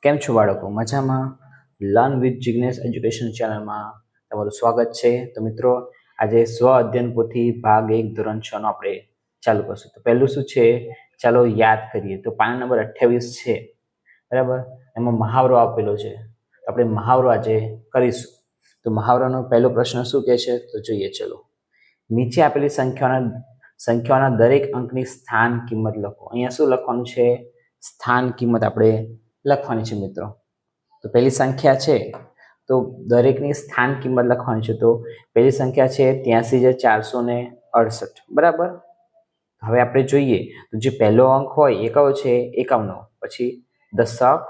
કેમ છો બાળકો? મજામાં? લર્ન વિથ જિગ્નેશ એજ્યુકેશન ચેનલમાં તમારું સ્વાગત છે. તો મિત્રો, આજે સ્વ અધ્યયન પોથી ભાગ 1 ધોરણ 6 નો આપણે ચાલુ કરશું. તો પહેલું શું છે, ચાલો યાદ કરીએ. તો પાના નંબર 28 છે, બરાબર. એમાં મહાવરો આપેલો છે, તો આપણે મહાવરો આજે કરીશું. તો મહાવરાનો પહેલો પ્રશ્ન શું કહે છે, તો જોઈએ. ચલો, નીચે આપેલી સંખ્યાઓના દરેક અંકની સ્થાન કિંમત લખો. અહીંયા શું લખવાનું છે? સ્થાન કિંમત આપણે લખવાની છે મિત્રો. તો પહેલી સંખ્યા છે, તો દરેકની સ્થાન કિંમત લખવાની છે. તો પહેલી સંખ્યા છે 83,468, બરાબર. હવે આપણે જોઈએ તો જે પહેલો અંક હોય એ કયો છે? 51. પછી દશક,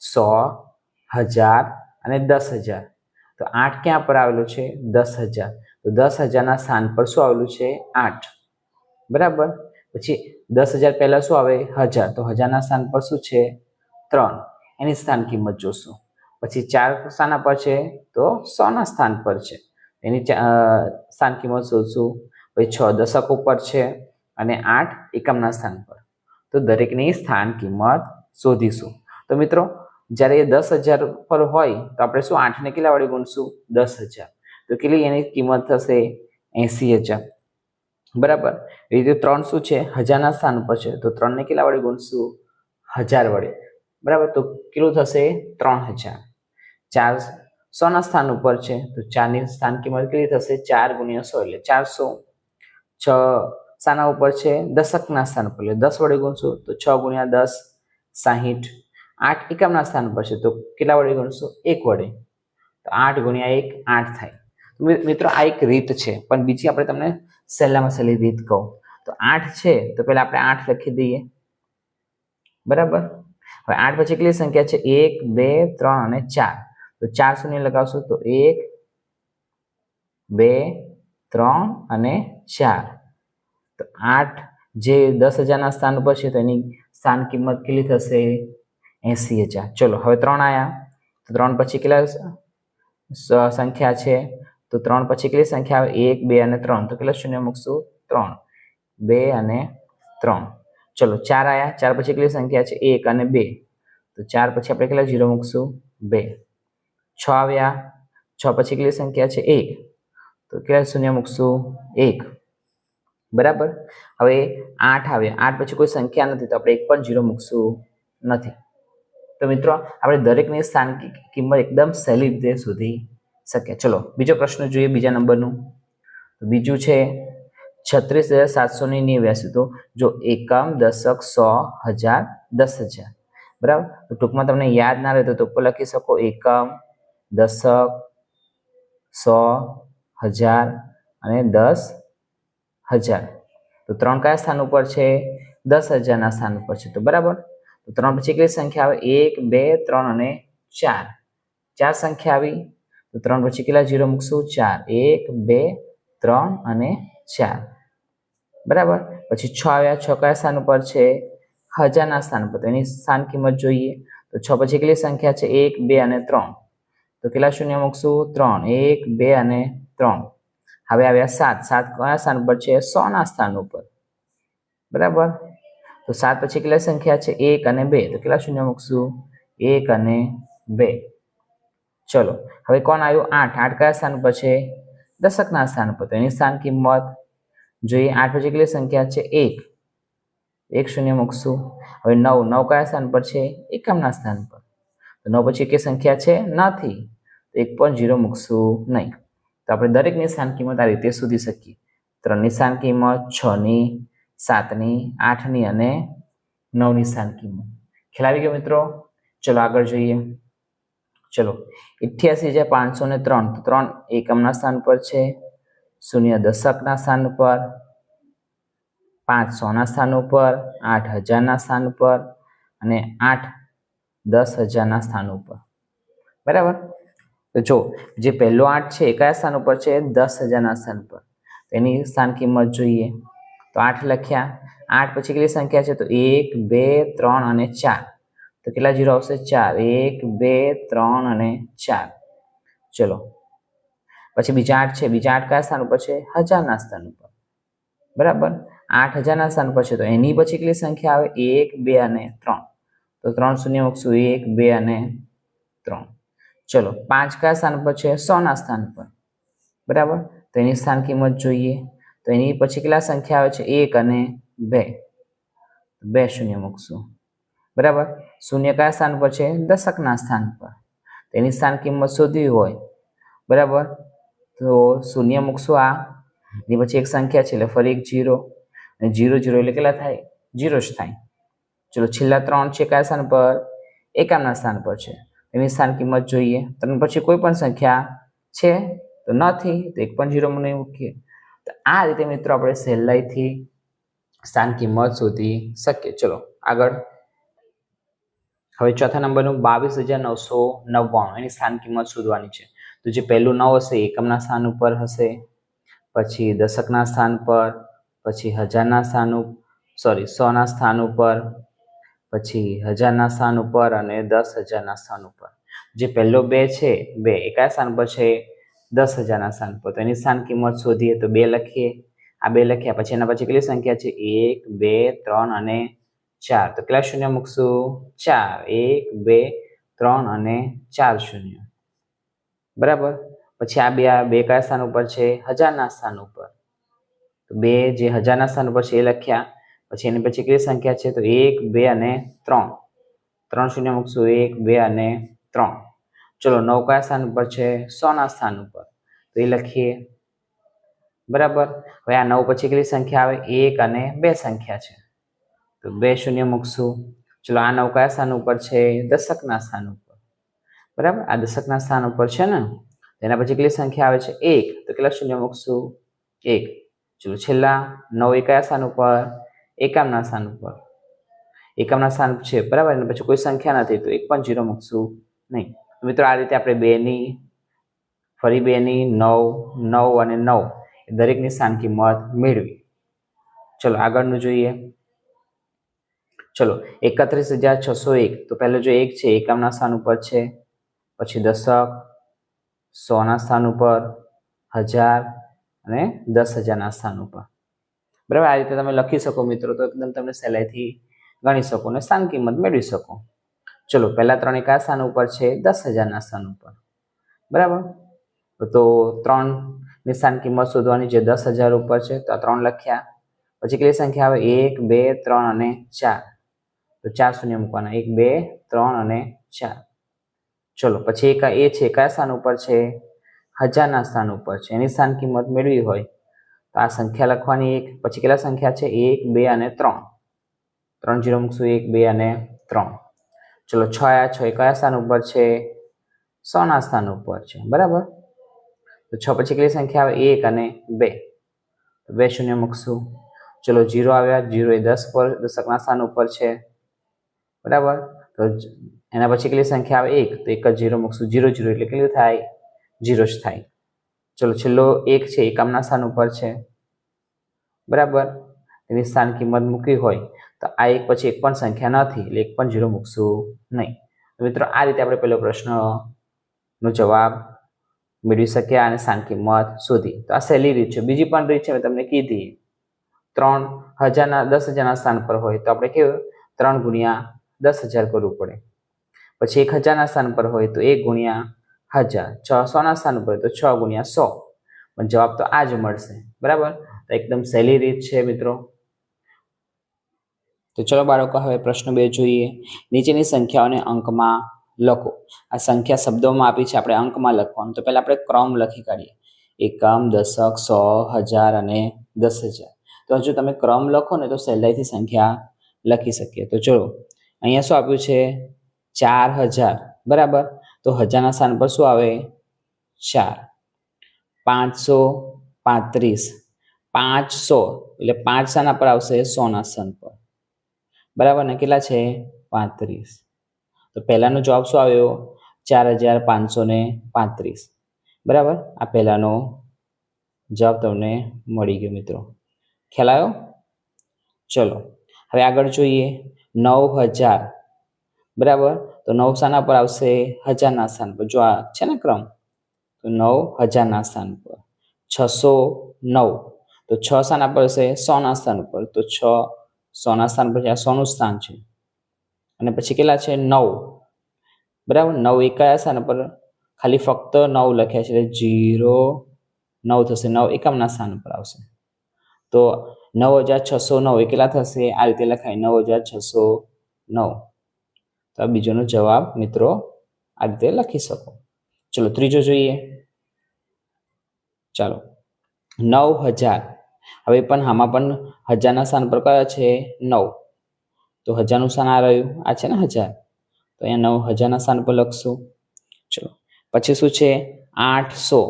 100, 1000 અને 10,000. તો 8 ક્યાં પર આવેલો છે? 10,000. તો 10,000ના સ્થાન પર શું આવેલું છે? 8, બરાબર. પછી 10,000 પહેલા શું આવે? 1000. તો 1000ના સ્થાન પર શું છે? 3. એની સ્થાન કિંમત જોશું. પછી 4 શાના પર છે? તો 100ના સ્થાન પર છે, એની સ્થાન કિંમત શોધશું. પછી 6 દશક ઉપર છે અને 8 એકમના સ્થાન પર. તો દરેકની સ્થાન કિંમત શોધીશું. તો મિત્રો, જ્યારે એ 10,000 પર હોય તો આપણે શું 8 ને કેટલા વડે ગુણશું? 10,000. તો કેટલી એની કિંમત થશે? 80,000, બરાબર. એ રીતે 3 શું છે? 1000ના સ્થાન પર છે, તો 3 ને કેટલા વડે ગુણશું? 1000 વડે, બરાબર. તો કેટલું થશે? 3000. 4 100ના સ્થાન ઉપર છે, તો 4 ની સ્થાન કિંમત કેટલી થશે? 4 ગુણ્યા 100 એટલે 400. 6 શાના ઉપર છે? દશકના સ્થાન પર, એટલે 10 વડે ગુણશું, તો 6 ગુણ્યા 10 60. 8 એકમના સ્થાન પર છે, તો કેટલા વડે ગુણશું? 1 વડે, તો 8 ગુણ્યા 1 8 થાય. મિત્રો, આ એક રીત છે, પણ બીજી આપણે તમને સહેલામાં સહેલી રીત કહું. તો 8 છે, તો પહેલા આપણે 8 લખી દઈએ, બરાબર. હવે 8 પછી કેટલી સંખ્યા છે? 1 2 3 અને 4. તો 4 શૂન્ય લગાવશું, તો 1 2 3 અને 4. તો 8 જે 10,000ના સ્થાન ઉપર છે, તો એની સ્થાન કિંમત કેટલી થશે? 80,000. ચલો, હવે 3 આયા, તો 3 પછી કેટલા સંખ્યા છે? તો 3 પછી કેટલી સંખ્યા આવે? 1 2 અને 3. તો કેટલા શૂન્ય મૂકશું? 3 2 અને 3. ચલો, 4 આયા, 4 પછી કેટલી સંખ્યા છે? 1 અને 2. તો 4 પછી આપણે કેટલા 0 મૂકશું? 2. 6 આવ્યા, 6 પછી કેટલી સંખ્યા છે? 1. તો કેટલા શૂન્ય મૂકશું? 1, બરાબર. હવે 8 આવ્યા, 8 પછી કોઈ સંખ્યા નથી, તો આપણે 1 પણ 0 મૂકશું નથી. તો મિત્રો, આપણે દરેકની સ્થાન કિંમત એકદમ સહેલી રીતે શોધી શકીએ. ચલો, બીજો પ્રશ્ન જોઈએ, બીજા નંબરનું. તો બીજું છે 36,789. તો જો એકમ, દશક, 100, 1000, 10,000, બરાબર. તો ટૂંકમાં તમને યાદ ના રહે તો ઉપર લખી શકો એકમ, દશક, 100, 1000 અને 10,000. તો 3 કયા સ્થાન ઉપર છે? 10,000ના સ્થાન ઉપર છે, તો બરાબર. તો 3 પછી કેટલી સંખ્યા આવે? 1 2 3 અને 4. 4 સંખ્યા આવી, તો 3 પછી કેટલા 0 મૂકશું? 4 1 2 3 અને 4, બરાબર. પછી 6 આવ્યા, 6 કયા સ્થાન ઉપર છે? 1000ના સ્થાન પર. તો એની સ્થાન કિંમત જોઈએ. તો 6 પછી કેટલી સંખ્યા છે? 1 2 અને 3. તો કેટલા શૂન્ય મૂકશું? 3 1 2 અને 3. હવે આવ્યા 7. 7 કયા સ્થાન પર છે? 100ના સ્થાન ઉપર, બરાબર. તો 7 પછી કેટલી સંખ્યા છે? 1 અને 2. તો કેટલા શૂન્ય મૂકશું? 1 અને 2. ચલો, હવે કોણ આવ્યું? 8. 8 કયા સ્થાન પર છે? દશકના સ્થાન પર. તો એની સ્થાન કિંમત જોઈએ. 8 પછી કેટલી સંખ્યા છે? 1. 1 શૂન્ય મૂકશું. હવે 9. 9 કયા સ્થાન પર છે? એકમના સ્થાન પર. તો 9 પછી કઈ સંખ્યા છે? નથી, તો 1 પણ 0 મૂકશું નહીં. તો આપણે દરેકની સ્થાન કિંમત આ રીતે શોધી શકીએ. 3ની સ્થાન કિંમત, 6ની, 7ની, 8ની અને 9ની સ્થાન કિંમત. ખ્યાલ આવી ગયો મિત્રો? ચલો આગળ જોઈએ. ચલો, 88,503. તો 3 એકમના સ્થાન પર છે, 0 દશકના સ્થાન પર, 5 100ના સ્થાન ઉપર, 8 1000ના સ્થાન પર અને 8 10,000ના સ્થાન ઉપર, બરાબર. તો જો જે પહેલો 8 છે એ કયા સ્થાન ઉપર છે? 10,000ના સ્થાન પર. એની સ્થાન કિંમત જોઈએ. તો 8 લખ્યા, 8 પછી કેટલી સંખ્યા છે? તો 1 2 3 અને 4. તો કેટલા 0 આવશે? 4 1 2 3 અને 4. ચલો, પછી બીજા 8 છે. બીજા 8 કયા સ્થાન ઉપર છે? 1000ના સ્થાન ઉપર, બરાબર. 8 1000ના સ્થાન પર છે, તો એની પછી કેટલી સંખ્યા આવે? 1 2 અને 3. તો તો 3 શૂન્ય મૂકશું 1 2 અને 3. ચલો 5 કયા સ્થાન પર છે? 100 ના સ્થાન પર, બરાબર. તો એની સ્થાન કિંમત જોઈએ તો એની પછી કેટલા સંખ્યા આવે છે? 1 અને 2. 2 શૂન્ય મૂકશું, બરાબર. શૂન્ય કયા સ્થાન પર છે? દશકના સ્થાન પર. તેની સ્થાન કિંમત શોધવી હોય, બરાબર, તો શૂન્ય મૂકશું આ, એની પછી એક સંખ્યા છે એટલે ફરી એક 0 અને 0 0 એટલે કેટલા થાય? 0 જ થાય. ચલો છેલ્લા 3 છે કયા સ્થાન પર? એકામના સ્થાન પર છે. એની સ્થાન કિંમત જોઈએ. 3 પછી કોઈ પણ સંખ્યા છે તો નથી, તો એક પણ 0 નહીં મૂકીએ. તો આ રીતે મિત્રો આપણે સહેલાઈથી સ્થાન કિંમત શોધી શકીએ. ચલો આગળ. હવે ચોથા નંબરનું 22,999 એની સ્થાન કિંમત શોધવાની છે. તો જે પહેલું 9 હશે એકમના સ્થાન ઉપર હશે, પછી દશકના સ્થાન પર, પછી હજારના સ્થાન ઉપર, 100ના સ્થાન ઉપર, પછી હજારના સ્થાન ઉપર અને 10,000ના સ્થાન ઉપર. જે પહેલો 2 છે 2 એ કયા સ્થાન પર છે? 10,000ના સ્થાન પર. તો એની સ્થાન કિંમત શોધીએ તો 2 લખીએ. આ 2 લખ્યા પછી એના પછી કેટલી સંખ્યા છે? 1 2 3 અને 4. તો કેટલા શૂન્ય મૂકશું? 4. 1 2 3 અને 4 શૂન્ય, બરાબર. પછી આ બે કયા સ્થાન ઉપર છે? હજારના સ્થાન ઉપર. તો 2 જે હજારના સ્થાન ઉપર છે એ લખ્યા. પછી એની પછી કેટલી સંખ્યા છે? તો 1 2 અને 3. 3 શૂન્ય મૂકશું 1 2 અને 3. ચલો 9 કયા સ્થાન ઉપર છે? 100ના સ્થાન ઉપર. તો એ લખીએ, બરાબર. હવે આ 9 પછી કેટલી સંખ્યા આવે? 1 અને 2 સંખ્યા છે, તો 2 શૂન્ય મૂકશું. ચલો આ 9 કયા સ્થાન ઉપર છે? દશકના સ્થાન ઉપર, બરાબર. આ દશકના સ્થાન ઉપર છે ને, એના પછી કેટલી સંખ્યા આવે છે? 1. તો કેટલા શૂન્ય મૂકશું? 1. ચલો છેલ્લા 9 એ કયા સ્થાન ઉપર? એકામના સ્થાન ઉપર. એકમના સ્થાન છે, બરાબર. અને પછી કોઈ સંખ્યા નથી તો એક પણ 0 મૂકશું નહીં. મિત્રો આ રીતે આપણે 2ની ફરી 2ની 9 9 અને 9 દરેકની સ્થાન કિંમત મેળવી. ચલો આગળનું જોઈએ. ચલો 31,601. તો પહેલો જો 1 છે એકમના સ્થાન ઉપર છે, પછી દશક, 100ના સ્થાન ઉપર, 1000 અને 10,000ના સ્થાન ઉપર, બરાબર. આ રીતે તમે લખી શકો મિત્રો, તો એકદમ તમને સહેલાઈથી ગણી શકો અને સ્થાન કિંમત મેળવી શકો. ચલો પહેલા 3 કયા સ્થાન ઉપર છે? 10,000ના સ્થાન ઉપર, બરાબર. તો 3ની સ્થાન કિંમત શોધવાની, જે 10,000 ઉપર છે, તો આ 3 લખ્યા. પછી કેટલી સંખ્યા આવે? 1 2 3 અને 4. તો 4 શૂન્ય મૂકવાના, 1 2 3 અને 4. ચલો પછી એક એ છે કયા સ્થાન ઉપર છે? હજારના સ્થાન ઉપર છે. એની સ્થાન કિંમત મેળવી હોય તો આ સંખ્યા લખવાની 1. પછી કેટલા સંખ્યા છે? 1 2 અને 3. 3 0 મૂકશું 1 2 અને 3. ચલો 6 એ કયા સ્થાન ઉપર છે? 100ના સ્થાન ઉપર છે, બરાબર. તો 6 પછી કેટલી સંખ્યા આવે? 1 અને 2. 2 શૂન્ય મૂકશું. ચલો 0 આવ્યા. 0 એ 10 પર દશકના સ્થાન ઉપર છે, બરાબર. તો એના પછી કેટલી સંખ્યા આવે? 1. તો એક જ 0 મૂકશું. 0 0 એટલે કેટલું થાય? 0 જ થાય. ચલો છેલ્લો 1 છે એકમના સ્થાન ઉપર છે, બરાબર. એની સ્થાન કિંમત મૂકવી હોય તો આ 1 પછી એક પણ સંખ્યા નથી એટલે એક પણ 0 મૂકશું નહીં. મિત્રો આ રીતે આપણે પહેલો પ્રશ્નનો જવાબ મેળવી શક્યા અને સ્થાન કિંમત શોધી. તો આ સહેલી રીત છે. બીજી પણ રીત છે મેં તમને કીધી. 3,000ના 10,000ના સ્થાન પર હોય તો આપણે કેવું 3 ગુણ્યા 10,000 કરવું પડે. પછી 1,000ના સ્થાન પર હોય તો 1 ગુણ્યા 1000. 100ના સ્થાન પર હોય તો 6 ગુણ્યા 100. પણ જવાબ તો આ જ મળશે, બરાબર. તો એકદમ સહેલી રીત છે મિત્રો. તો ચલો બાળકો હવે પ્રશ્ન 2 જોઈએ. નીચેની સંખ્યાઓને અંકમાં લખો. આ સંખ્યા શબ્દોમાં આપી છે, આપણે અંકમાં લખવાનું. તો પહેલા આપણે ક્રમ લખી કાઢીએ. એકમ, દશક, 100, 1000 અને 10,000. તો હજુ તમે ક્રમ લખો ને તો સહેલાઈથી સંખ્યા લખી શકીએ. તો ચલો અહીંયા શું આપ્યું છે? 4,000, બરાબર. તો હજારના સ્થાન પર શું આવે? 4. 535. 500 એટલે 5 શાના પર આવશે? 100ના સ્થાન પર, બરાબર ને. કેટલા છે? 35. તો પહેલાનો જવાબ શું આવ્યો? 4,535, બરાબર. આ પહેલાનો જવાબ તમને મળી ગયો મિત્રો. ખ્યાલ આવ્યો? ચલો હવે આગળ જોઈએ. 9,000, બરાબર. તો 9 શાના પર આવશે? હજારના સ્થાન પર. જો આ છે ને ક્રમ, તો 9,000ના સ્થાન પર. 609 તો 6 શાના પર હશે? 100ના સ્થાન પર. તો 6 100ના સ્થાન પર, આ 100નું સ્થાન છે, અને પછી કેટલા છે 9, બરાબર. 9 એ કયા સ્થાન પર? ખાલી ફક્ત 9 લખ્યા છે એટલે 0 9 થશે. 9 એકમના સ્થાન પર આવશે. તો 9609 એ કેટલા થશે? આ રીતે લખાય 9609. તો આ બીજોનો જવાબ મિત્રો આ રીતે લખી શકો. ચલો ત્રીજો જોઈએ. ચાલો 9000. હવે પણ આમાં પણ હજારના સ્થાન પર કયો છે? 9. તો હજારનું સ્થાન આ રહ્યું, આ છે ને 1000. તો અહીંયા 9000ના સ્થાન પર લખશું. ચલો પછી શું છે? 800.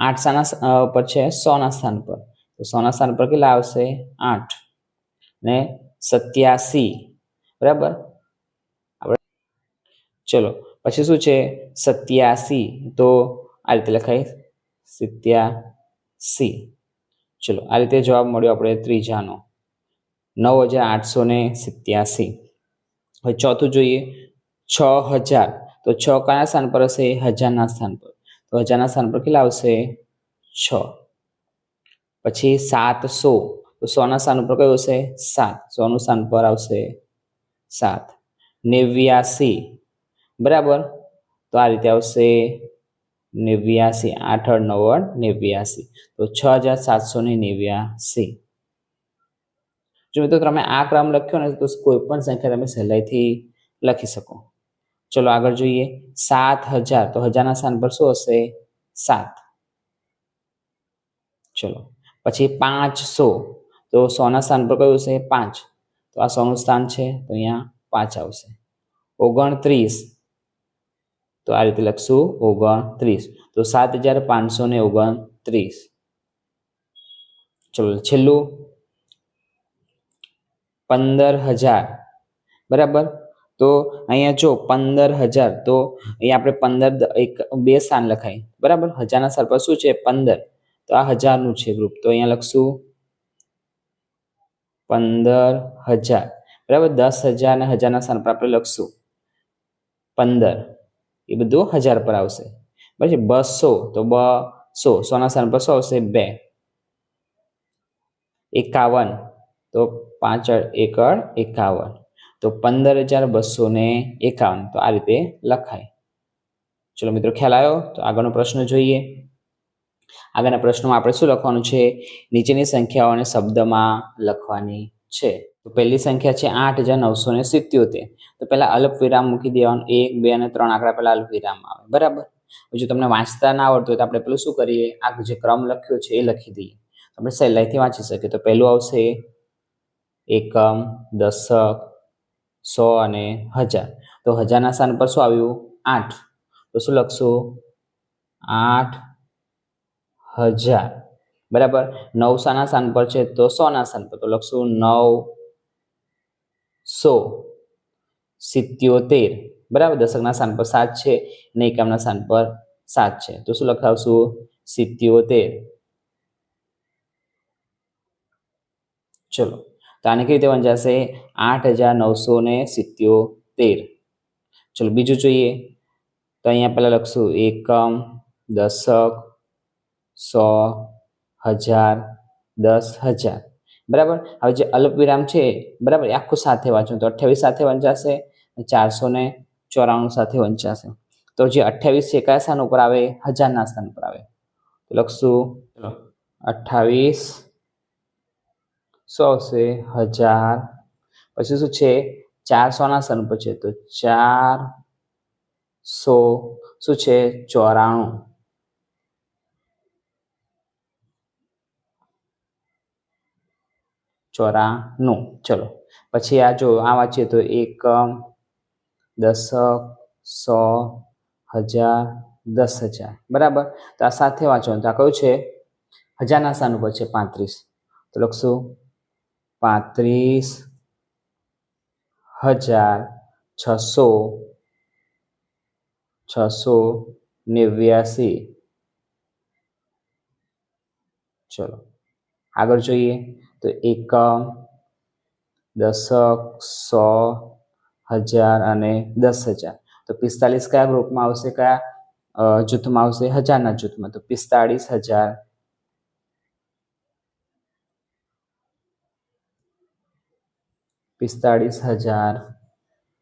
8 શાના પર છે? 100ના સ્થાન પર. તો 100ના સ્થાન પર કેટલા આવશે? 8 ને 87, બરાબર. ચલો પછી શું છે? 87. તો આ રીતે લખાય 87. ચલો આ રીતે જવાબ મળ્યો આપણે ત્રીજાનો 9887. હવે ચોથું જોઈએ 6000. તો 6 કયા સ્થાન પર હશે? હજારના સ્થાન પર. તો હજારના સ્થાન પર કેટલા આવશે? 6. પછી 700. તો 100ના સ્થાન ઉપર કયું હશે? 7. 100નું સ્થાન પર આવશે 7. 89, બરાબર. તો આ રીતે આવશે 89. 8 8 9 89. તો 6789. જો મિત્રો તમે આ ક્રમ લખ્યો ને તો કોઈ પણ સંખ્યા તમે સહેલાઈથી લખી શકો. ચલો આગળ જોઈએ 7000. તો હજારના સ્થાન પર શું હશે? 7. ચલો પછી 500. તો 100ના સ્થાન પર કયું હશે? 5. તો આ 100નું સ્થાન છે તો અહીંયા 5 આવશે. 29. તો આ રીતે લખશું 29. તો 7529. ચલો છેલ્લું 15000, બરાબર. તો અહીંયા જો 15000. તો અહીંયા આપણે 15 એક બે સ્થાન લખાય, બરાબર. હજારના સ્થાન પર શું છે? 15. તો આ 1000નું છે ગ્રુપ. તો અહીંયા લખશું 15000, બરાબર. 10,000 અને 1000ના સ્થાન પર આપણે લખશું 15. એ બધું 1000 પર આવશે. પછી 200. તો 200. 100ના સ્થાન પર શું આવશે? 2. 51. તો 5 એકડ 51. તો 15251. તો આ રીતે લખાય. ચલો મિત્રો ખ્યાલ આવ્યો? તો આગળનો પ્રશ્ન જોઈએ. આગળના પ્રશ્નમાં આપણે શું લખવાનું છે? નીચેની સંખ્યાઓને શબ્દમાં લખવાની છે. તો પહેલી સંખ્યા છે 8977. તો પહેલા અલ્પ વિરામ મૂકી દેવાનું. 1 2 અને 3 આંકડા પહેલા અલ્પ વિરામ આવે, બરાબર. જો તમને વાંચતા ના આવડતું હોય તો આપણે પેલું શું કરીએ? આ જે ક્રમ લખ્યો છે એ લખી દઈએ. આપણે સહેલાઈથી વાંચી શકીએ. તો પહેલું આવશે એકમ, દશક, 100 અને 1000. તો 1000ના સ્થાન પર શું આવ્યું? 8. તો શું લખશું? 8000, બરાબર. 9 શાના સ્થાન પર છે? તો 100ના સ્થાન પર. તો લખશું 977, બરાબર. દશકના સ્થાન પર 7 છે અને એકમના સ્થાન પર 7 છે. તો શું લખાવશું? 77. ચલો તો આને કેવી રીતે વંચાશે? 8977. ચલો બીજું જોઈએ. તો અહીંયા પહેલા લખશું એકમ, દશક, 100, 1000, 10,000, બરાબર. હવે જે અલ્પ વિરામ છે, બરાબર, એ આખું સાથે વાંચો. તો 28 સાથે વંચાશે, 494 સાથે વંચાશે. તો જે 28 છે કયા સ્થાન ઉપર આવે? 1000ના સ્થાન પર આવે. તો લખશું 28. શું આવશે? 1000. પછી શું છે? 400ના સ્થાન પર છે. તો 400 શું છે? 94. ચલો પછી આ જો આ વાંચીએ તો એકમ, દશક, 100, 1000, 10,000, બરાબર. તો આ સાથે વાંચવાનું. તો આ કયું છે? 1000ના સ્થાન ઉપર છે 35. તો લખશું 35,689. ચલો આગળ જોઈએ. તો એકમ, દશક, 100, 1000 અને 10,000. તો 45 કયા ગ્રુપમાં આવશે? કયા જૂથમાં આવશે? 1000ના જૂથમાં. તો 45,000.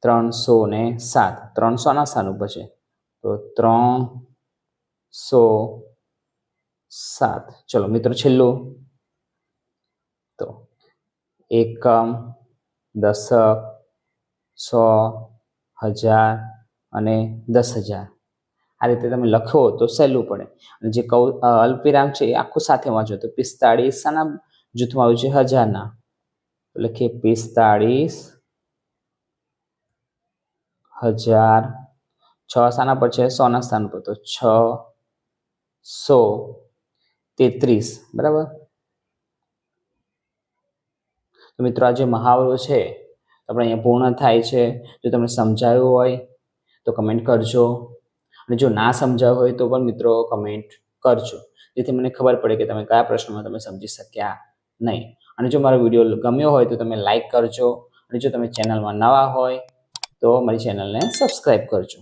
307 300 ના સ્થાન ઉપર છે તો 307. ચલો મિત્રો છેલ્લું તો એકમ, દશક, 100, 1000 અને 10,000. આ રીતે તમે લખો તો સહેલું પડે. અને જે અલ્પવિરામ છે એ આખું સાથે વાંચો તો 45 શાના જૂથમાં આવ્યું છે? 1000ના. તો લખીએ 45 1000. 6 શાના પર છે? 100 ના સ્થાન પર તો 633. બરાબર. તો મિત્રો આ જે મહાવરો છે આપણે અહીંયા પૂર્ણ થાય છે. જો તમને સમજાયું હોય તો કમેન્ટ કરજો, અને જો ના સમજાયું હોય તો પણ મિત્રો કમેન્ટ કરજો, જેથી મને ખબર પડે કે તમે કયા પ્રશ્નમાં તમે સમજી શક્યા નહીં. અને જો મારો વિડીયો ગમ્યો હોય તો તમે લાઈક કરજો, અને જો તમે ચેનલમાં નવા હોય તો મારી ચેનલને સબસ્ક્રાઈબ કરજો.